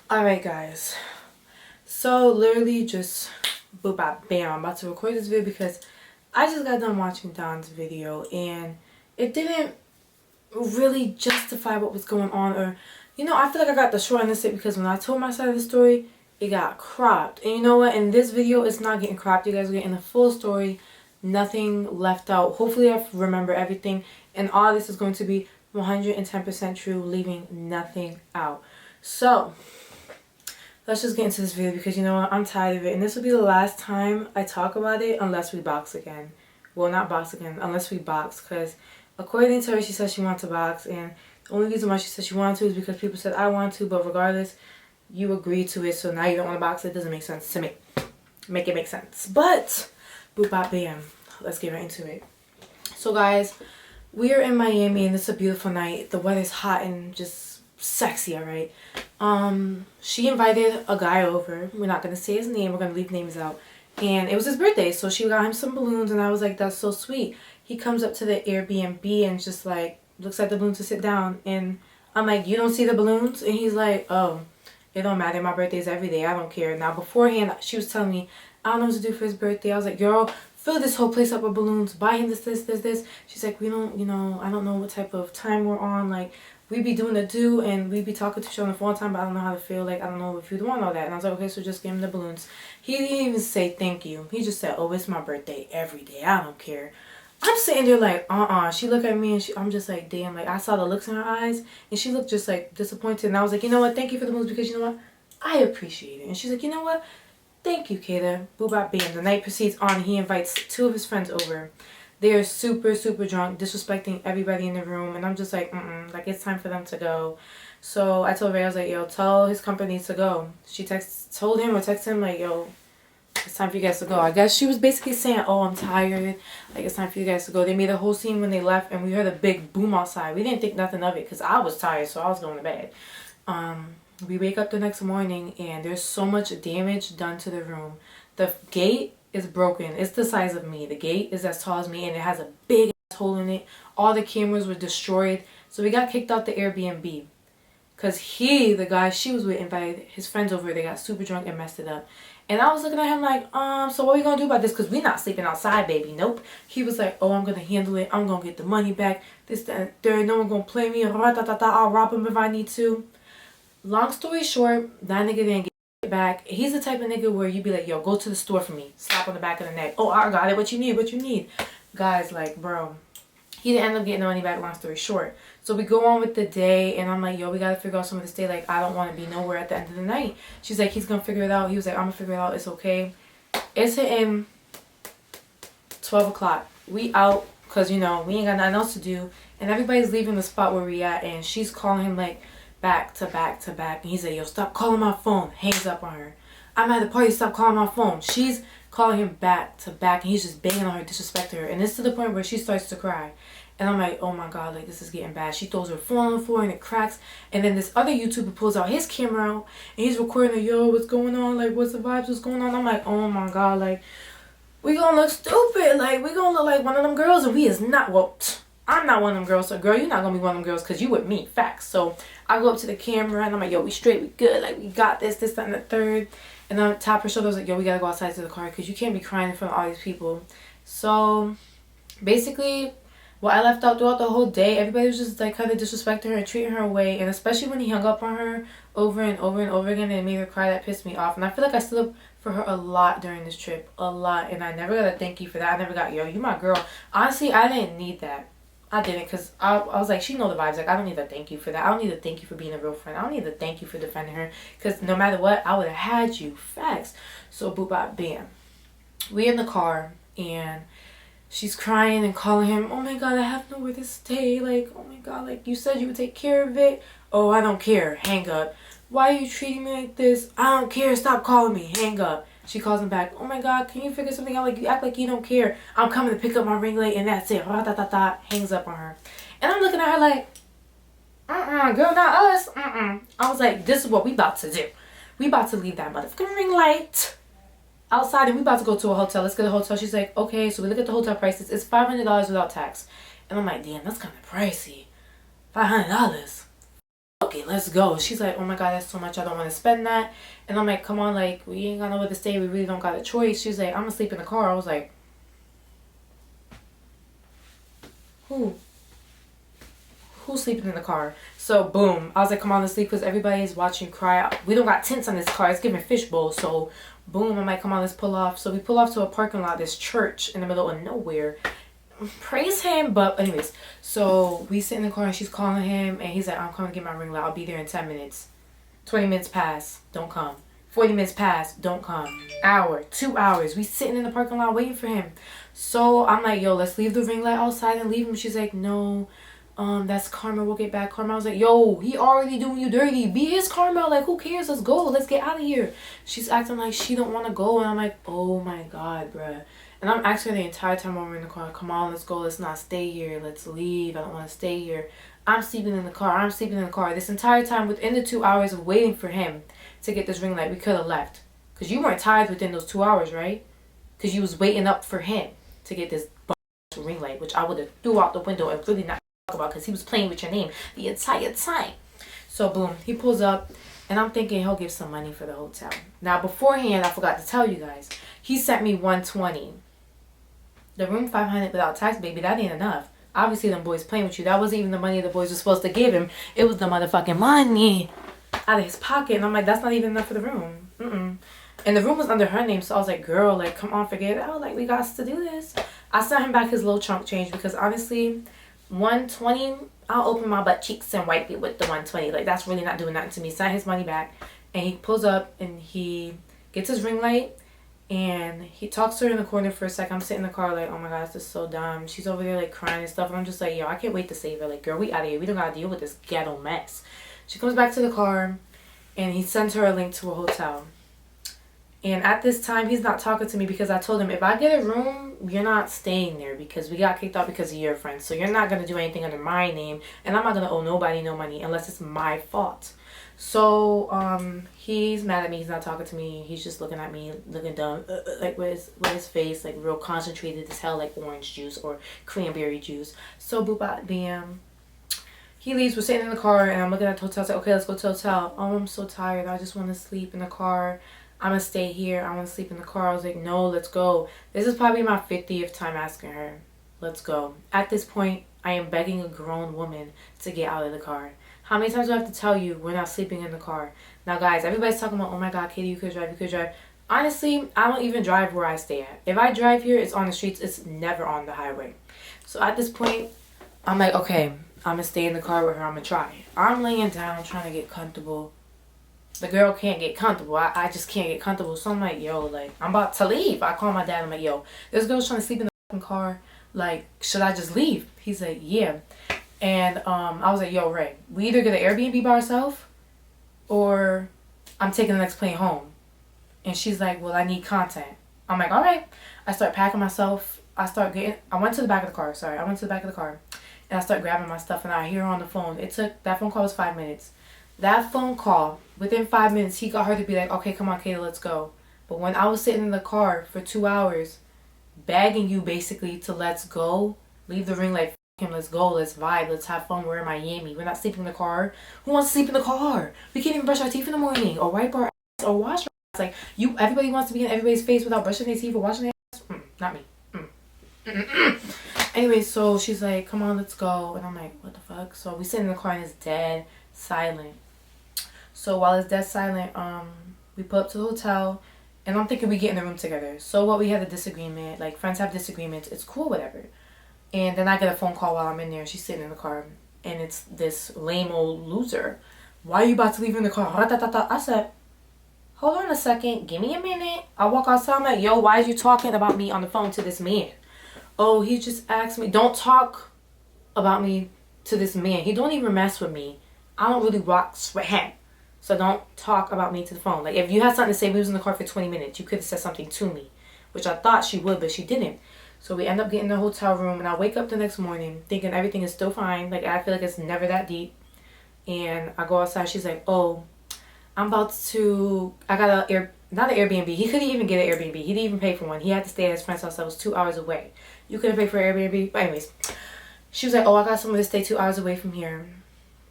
Alright guys, so literally just boop bop bam, I'm about to record this video because I just got done watching Don's video and it didn't really justify what was going on, or I feel like I got the short end of the stick because when I told my side of the story it got cropped, and you know what, in this video it's not getting cropped. You guys are getting the full story, nothing left out. Hopefully I remember everything, and all this is going to be 110% true, leaving nothing out. So let's just get into this video because I'm tired of it, and this will be the last time I talk about it unless we box again. Well, not box again, unless we box, because according to her, she said she wants to box, and the only reason why she said she wanted to is because people said I want to, but regardless, you agreed to it, so now you don't want to box. It doesn't make sense to me. Make it make sense. But boop bop bam, let's get right into it. So guys, we are in Miami and it's a beautiful night. The weather's hot and just sexy, alright? She invited a guy over. We're not gonna say his name, we're gonna leave names out. And it was his birthday, so she got him some balloons, and I was like, that's so sweet. He comes up to the Airbnb and just like looks at the balloons to sit down, and I'm like, you don't see the balloons? And he's like, oh, it don't matter, my birthday's every day, I don't care. Now beforehand she was telling me I don't know what to do for his birthday. I was like, girl, fill this whole place up with balloons, buy him this. She's like, we don't, I don't know what type of time we're on, like we be doing the do and we be talking to each other on the phone all the time, but I don't know how to feel, like I don't know if you'd want all that. And I was like, okay, so just give him the balloons. He didn't even say thank you. He just said, oh, it's my birthday every day, I don't care. I'm sitting there like, she looked at me and I'm just like, damn, like I saw the looks in her eyes and she looked just like disappointed, and I was like, you know what, thank you for the balloons, because you know what, I appreciate it. And she's like, you know what, thank you, Kada. Boop bop bam. The night proceeds on. He invites two of his friends over. They are super drunk, disrespecting everybody in the room, and I'm just like, like it's time for them to go. So I told Ray, I was like, yo, tell his company to go. She told him or texted him like, yo, it's time for you guys to go. I guess she was basically saying, oh, I'm tired, like it's time for you guys to go. They made a whole scene when they left, and we heard a big boom outside. We didn't think nothing of it because I was tired, so I was going to bed. We wake up the next morning and there's so much damage done to the room. The gate is broken. It's the size of me. The gate is as tall as me and it has a big ass hole in it. All the cameras were destroyed. So we got kicked out the Airbnb because the guy she was with, invited his friends over. They got super drunk and messed it up. And I was looking at him like, so what are we gonna do about this? Because we're not sleeping outside, baby. Nope. He was like, oh, I'm gonna handle it. I'm gonna get the money back. This, that, and third. No one gonna play me. I'll rob him if I need to. Long story short, that nigga didn't get back. He's the type of nigga where you be like, yo, go to the store for me. Slap on the back of the neck. Oh, I got it. What you need? Guys, like, bro. He didn't end up getting the money back, long story short. So we go on with the day, and I'm like, yo, we got to figure out something to stay. Like, I don't want to be nowhere at the end of the night. She's like, he's going to figure it out. He was like, I'm going to figure it out. It's okay. It's hitting 12 o'clock. We out because, we ain't got nothing else to do. And everybody's leaving the spot where we at, and she's calling him, like, back to back, and he's like, yo, stop calling my phone. Hangs up on her. I'm at the party, stop calling my phone. She's calling him back to back, and he's just banging on her, disrespecting her, and it's to the point where she starts to cry. And I'm like, oh my god, like this is getting bad. She throws her phone on the floor and it cracks, and then this other YouTuber pulls out his camera out and he's recording her, yo, what's going on, like what's the vibes, what's going on. I'm like, oh my god, like we gonna look stupid, like we gonna look like one of them girls, and we is not. Well, I'm not one of them girls, so girl, you're not gonna be one of them girls because you with me, facts. So I go up to the camera and I'm like, yo, we straight, we good, like we got this, that, and the third. And then on top of her shoulder, I was like, yo, we gotta go outside to the car because you can't be crying in front of all these people. So basically, what I left out throughout the whole day, everybody was just like kind of disrespecting her and treating her away. And especially when he hung up on her over and over again and made her cry, that pissed me off. And I feel like I stood up for her a lot during this trip, a lot. And I never got a thank you for that. I never got, yo, you my girl. Honestly, I didn't need that. I didn't, because I was like, she know the vibes. Like, I don't need a thank you for that. I don't need a thank you for being a real friend. I don't need a thank you for defending her, because no matter what, I would have had you. Facts. So boop bop bam. We in the car and she's crying and calling him, oh my god, I have nowhere to stay. Like, oh my god, like you said you would take care of it. Oh, I don't care. Hang up. Why are you treating me like this? I don't care. Stop calling me. Hang up. She calls him back. Oh my god, can you figure something out? Like, you act like you don't care. I'm coming to pick up my ring light and that's it. Hangs up on her. And I'm looking at her like, girl, not us. I was like, this is what we about to do. We about to leave that motherfucking ring light outside and we about to go to a hotel. Let's get a hotel. She's like, okay. So we look at the hotel prices. It's $500 without tax. And I'm like, damn, that's kind of pricey. $500. okay, let's go. She's like, oh my God, that's so much. I don't want to spend that. And I'm like, come on, like, we ain't got nowhere to stay. We really don't got a choice. She's like, I'm going to sleep in the car. I was like, who? Who's sleeping in the car? So, boom. I was like, come on, let's sleep because everybody's watching cry. We don't got tents on this car. It's giving fishbowl. So, boom. I'm like, come on, let's pull off. So, we pull off to a parking lot, this church in the middle of nowhere. Praise him. But anyways, so we sit in the car and she's calling him and he's like, I'm coming to get my ring light. I'll be there in 10 minutes. 20 minutes pass, don't come. 40 minutes pass, don't come. Hour, 2 hours. We sitting in the parking lot waiting for him. So I'm like, yo, let's leave the ring light outside and leave him. She's like, no, that's karma. We'll get back karma. I was like, yo, he already doing you dirty. Be his karma. Like, who cares? Let's go. Let's get out of here. She's acting like she don't want to go. And I'm like, oh my God, bruh. And I'm asking her the entire time while we're in the car, come on, let's go. Let's not stay here. Let's leave. I don't want to stay here. I'm sleeping in the car. I'm sleeping in the car. This entire time, within the 2 hours of waiting for him to get this ring light, we could have left. Because you weren't tired within those 2 hours, right? Because you was waiting up for him to get this ring light, which I would have threw out the window and really not talk about because he was playing with your name the entire time. So, boom. He pulls up. And I'm thinking he'll give some money for the hotel. Now, beforehand, I forgot to tell you guys. He sent me $120. The room $500 without tax, baby, that ain't enough. Obviously, them boys playing with you. That wasn't even the money the boys were supposed to give him. It was the motherfucking money out of his pocket. And I'm like, that's not even enough for the room. And the room was under her name. So I was like, girl, like, come on, forget it out. Like, we got to do this. I sent him back his little chunk change because honestly, $120, I'll open my butt cheeks and wipe it with the $120. Like, that's really not doing nothing to me. Sent his money back. And he pulls up and he gets his ring light. And he talks to her in the corner for a second. I'm sitting in the car like, oh my God, this is so dumb. She's over there like crying and stuff. And I'm just like, yo, I can't wait to save her. Like, girl, we out of here. We don't got to deal with this ghetto mess. She comes back to the car and he sends her a link to a hotel. And at this time, he's not talking to me because I told him, if I get a room, you're not staying there because we got kicked out because of your friends. So you're not going to do anything under my name. And I'm not going to owe nobody no money unless it's my fault. So, he's mad at me. He's not talking to me. He's just looking at me, looking dumb, like with his face, like real concentrated as hell, like orange juice or cranberry juice. So, boop, bam. He leaves. We're sitting in the car, and I'm looking at the hotel. I said, okay, let's go to the hotel. Oh, I'm so tired. I just want to sleep in the car. I'm going to stay here. I want to sleep in the car. I was like, no, let's go. This is probably my 50th time asking her. Let's go. At this point, I am begging a grown woman to get out of the car. How many times do I have to tell you we're not sleeping in the car? Now, guys, everybody's talking about, oh my God, Katie, you could drive, you could drive. Honestly, I don't even drive where I stay at. If I drive here, it's on the streets. It's never on the highway. So at this point, I'm like, okay, I'm going to stay in the car with her. I'm going to try. I'm laying down trying to get comfortable. The girl can't get comfortable. I just can't get comfortable. So I'm like, yo, like, I'm about to leave. I call my dad. I'm like, yo, this girl's trying to sleep in the fucking car. Like, should I just leave? He's like, yeah. And I was like, yo, Ray, we either get an Airbnb by ourselves or I'm taking the next plane home. And she's like, well, I need content. I'm like, all right. I start packing myself. I went to the back of the car. Sorry. I went to the back of the car. And I start grabbing my stuff and I hear her on the phone. That phone call was 5 minutes. That phone call, within 5 minutes, he got her to be like, okay, come on, Kayla, let's go. But when I was sitting in the car for 2 hours, begging you basically to let's go, leave the ring light, him, let's go, let's vibe, let's have fun, we're in Miami, we're not sleeping in the car. Who wants to sleep in the car? We can't even brush our teeth in the morning or wipe our ass or wash our ass. Like, everybody wants to be in everybody's face without brushing their teeth or washing their ass. Not me. Anyway, so she's like, come on, let's go. And I'm like, what the fuck? So we sit in the car and it's dead silent. So while it's dead silent, we pull up to the hotel and I'm thinking we get in the room together. So what, we had a disagreement, like friends have disagreements, it's cool, whatever. And then I get a phone call while I'm in there. She's sitting in the car. And it's this lame old loser. Why are you about to leave in the car? I said, hold on a second. Give me a minute. I walk outside. I'm like, yo, why are you talking about me on the phone to this man? Oh, he just asked me. Don't talk about me to this man. He don't even mess with me. I don't really rock with him. So don't talk about me to the phone. Like, if you had something to say, we was in the car for 20 minutes. You could have said something to me. Which I thought she would, but she didn't. So we end up getting the hotel room, and I wake up the next morning thinking everything is still fine. Like, I feel like it's never that deep. And I go outside. She's like, oh, I got not an Airbnb. He couldn't even get an Airbnb. He didn't even pay for one. He had to stay at his friend's house that was 2 hours away. You couldn't pay for an Airbnb. But anyways, she was like, oh, I got someone to stay 2 hours away from here.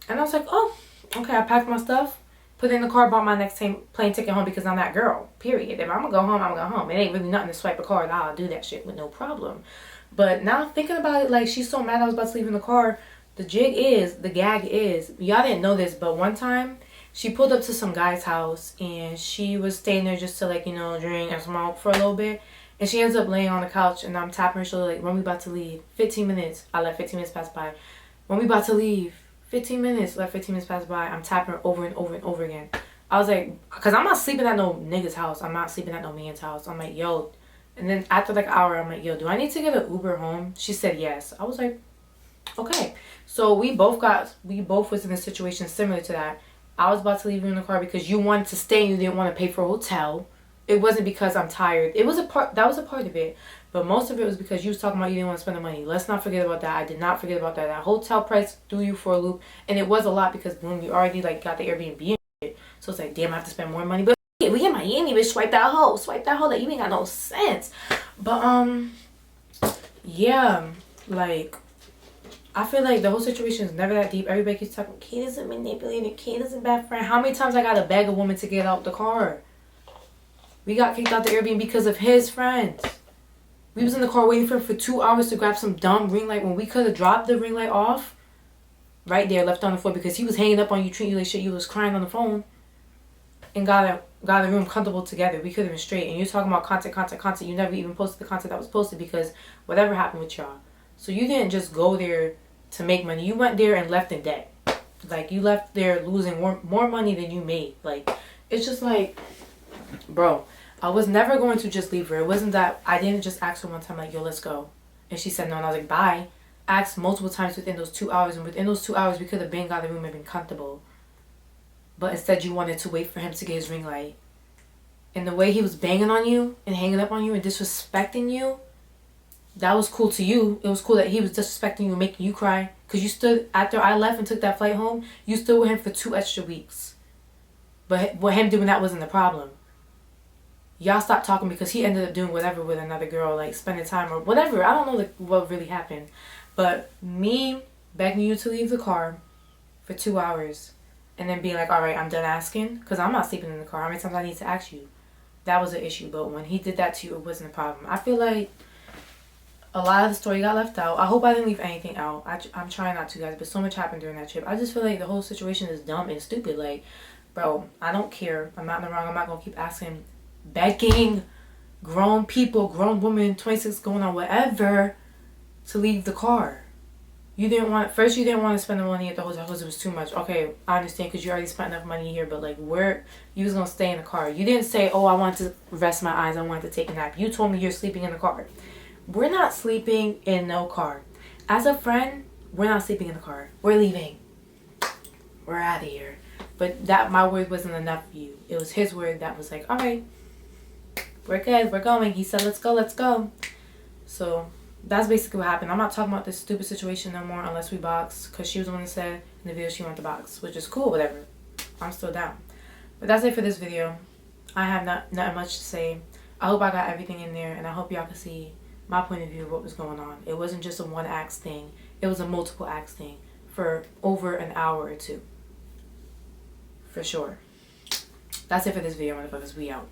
And I was like, oh, Okay, I packed my stuff, put it in the car, bought my next plane ticket home because I'm that girl. Period. If I'm gonna go home, I'm gonna go home. It ain't really nothing to swipe a card. I'll do that shit with no problem. But now thinking about it, like, she's so mad I was about to leave in the car. The gag is, y'all didn't know this, but one time she pulled up to some guy's house and she was staying there just to, like, you know, drink and smoke for a little bit. And she ends up laying on the couch and I'm tapping her shoulder like, when we about to leave? 15 minutes. I let 15 minutes pass by. When we about to leave? 15 minutes. Let 15 minutes pass by. I'm tapping her over and over and over again. I was like, because I'm not sleeping at no nigga's house. I'm not sleeping at no man's house. I'm like, yo. And then after like an hour, I'm like, yo, do I need to get an Uber home? She said yes. I was like, okay. So we both was in a situation similar to that. I was about to leave you in the car because you wanted to stay and you didn't want to pay for a hotel. It wasn't because I'm tired. That was a part of it. But most of it was because you was talking about you didn't want to spend the money. Let's not forget about that. I did not forget about that. That hotel price threw you for a loop. And it was a lot because when you already like got the Airbnb and shit. So it's like, damn, I have to spend more money. But we in Miami, bitch, swipe that hoe. Swipe that hoe. Like, you ain't got no sense. But, yeah. Like, I feel like the whole situation is never that deep. Everybody keeps talking, Kate isn't manipulating. Kate isn't bad friend. How many times I got to beg a woman to get out the car? We got kicked out the Airbnb because of his friends. We was in the car waiting for him for 2 hours to grab some dumb ring light when we could have dropped the ring light off right there, left on the floor because he was hanging up on you, treating you like shit. You was crying on the phone and got a room comfortable together. We could have been straight. And you're talking about content. You never even posted the content that was posted because whatever happened with y'all. So you didn't just go there to make money. You went there and left in debt. Like, you left there losing more money than you made. Like, it's just like, bro, I was never going to just leave her. It wasn't that I didn't just ask her one time, like, yo, let's go. And she said no, and I was like, bye. I asked multiple times within those 2 hours, and within those 2 hours, we could have been got the room and been comfortable. But instead, you wanted to wait for him to get his ring light. And the way he was banging on you and hanging up on you and disrespecting you, that was cool to you. It was cool that he was disrespecting you and making you cry. Because you stood, after I left and took that flight home, you stood with him for 2 extra weeks. But him doing that wasn't the problem. Y'all stopped talking because he ended up doing whatever with another girl, like spending time or whatever. I don't know what really happened. But me begging you to leave the car for 2 hours and then being like, all right, I'm done asking. Because I'm not sleeping in the car. How many times I need to ask you? That was an issue. But when he did that to you, it wasn't a problem. I feel like a lot of the story got left out. I hope I didn't leave anything out. I'm trying not to, guys. But so much happened during that trip. I just feel like the whole situation is dumb and stupid. Like, bro, I don't care. I'm not in the wrong. I'm not going to keep asking, begging grown people, grown women, 26 going on whatever, to leave the car. You didn't want to spend the money at the hotel because it was too much. Okay, I understand because you already spent enough money here, but like, where you was going to stay in the car. You didn't say, oh, I want to rest my eyes, I want to take a nap. You told me you're sleeping in the car. We're not sleeping in no car. As a friend, we're not sleeping in the car. We're leaving. We're out of here. But that, my word wasn't enough for you. It was his word that was like, all right, we're good, we're going. He said, let's go. So that's basically what happened. I'm not talking about this stupid situation no more unless we box, because she was the one that said in the video she wanted to box, which is cool, whatever. I'm still down. But that's it for this video. I have not much to say. I hope I got everything in there, and I hope y'all can see my point of view of what was going on. It wasn't just a one act thing. It was a multiple acts thing for over an hour or two. For sure. That's it for this video, motherfuckers. We out.